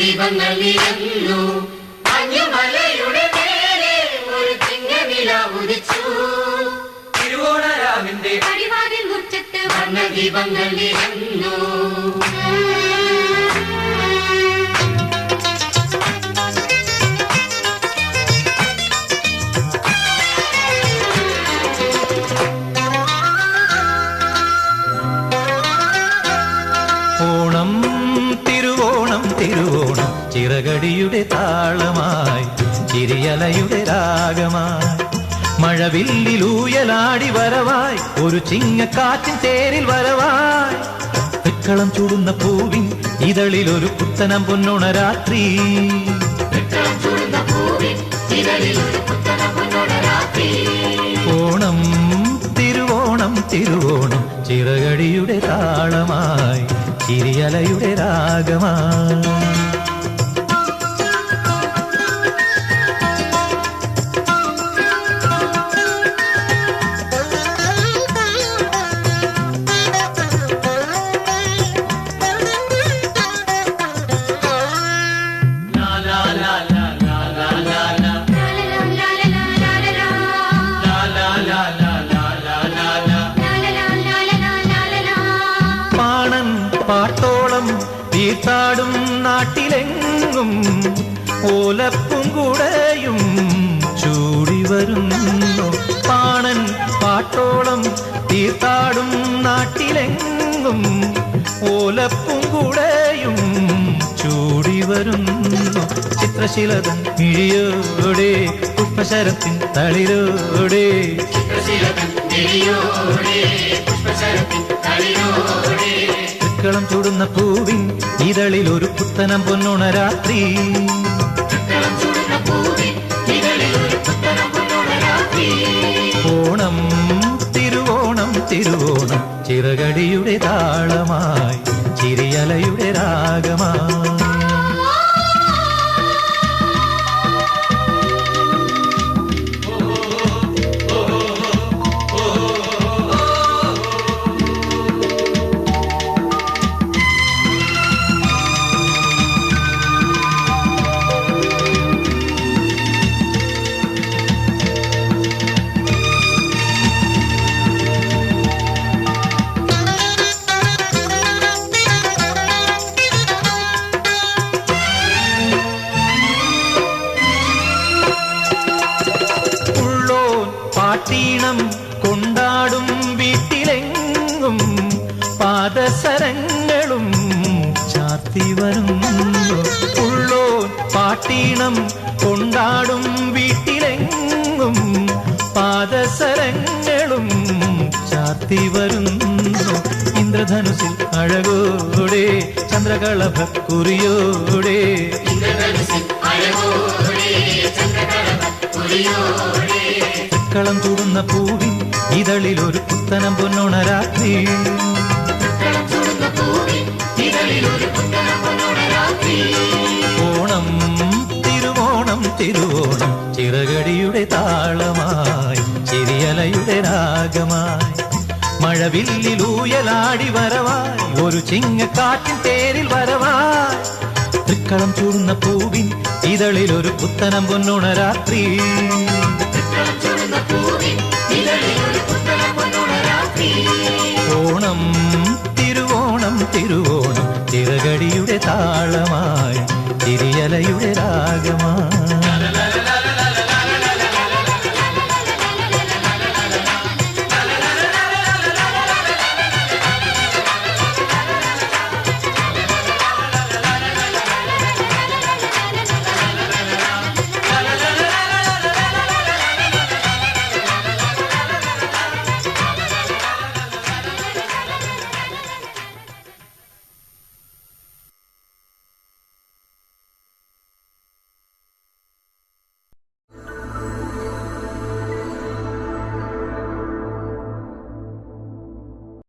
വർണ്ണദീപങ്ങൾ നിരന്നു മഞ്ഞുമലയുടെ നേരെ ഒരു ചിങ്ങനില ഉദിച്ചു തിരുവോണരാവിന്റെ പടിവാതിൽ മുറ്റത്ത് വർണ്ണദീപങ്ങൾ നിരന്നു ഓണം തിരുവോണം തിരുവോണം ചിറകടിയുടെ താളമായി ചിരിയലയുടെ രാഗമായി മഴവില്ലിലൂയലാടി വരവായി ഒരു ചിങ്ങക്കാറ്റിൻ തേരിൽ വരവായി വെക്കളം ചൂടുന്ന പൂവിൻ ഇതളിൽ ഒരു പുത്തനം പൊന്നോണ രാത്രി ഓണം തിരുവോണം തിരുവോണം ചിറകടിയുടെ താളമായി ചിരിയലയുടെ രാഗമായി പാട്ടോളം തീർത്താടും നാട്ടിലെങ്ങും ഓലപ്പും കൂടെയും ചൂടി വരുന്നു പാണൻ പാട്ടോളം തീർത്താടും നാട്ടിലെങ്ങും ഓലപ്പും കൂടെയും ചൂടി വരുന്നു ചിത്രശിലതൻ മിഴിയോടെ പുഷ്പശരത്തിൻ തളിരോടെ ളം ചൂടുന്ന പൂവിൻ ഇതളിൽ ഒരു പുത്തനം പൊന്നോണ രാത്രി ഓണം തിരുവോണം തിരുവോണം ചിറകടിയുടെ താളമായി ചിരിയലയുടെ രാഗമായി പാട്ടീണം കൊണ്ടാടും വീട്ടിലെങ്ങും പാദസരങ്ങളും ചാർത്തി വരുന്നു ഉള്ളോൻ പാട്ടീണം കൊണ്ടാടും വീട്ടിലെങ്ങും പാദസരങ്ങളും ചാർത്തി വരുന്നു ഇന്ദ്രധനുസിൽ അഴകോടെ ചന്ദ്രകളഭക്കുറിയോടെ ളം ചൂടുന്ന പൂവിൻ ഇതളിൽ ഒരു പുത്തനം പൊന്നോണ രാത്രി ഓണം തിരുവോണം തിരുവോണം ചിറകടിയുടെ താളമായി ചിരിയലയുടെ രാഗമായി മഴവില്ലിലൂയലാടി വരവായി ഒരു ചിങ്ങക്കാറ്റിൻ തേരിൽ വരവായി തൃക്കളം ചൂടുന്ന പൂവിൻ ഇതളിൽ ഒരു പുത്തനം പൊന്നോണ രാത്രി ഓണം തിരുവോണം തിരുവോണം ചിറകടിയുടെ താളമായി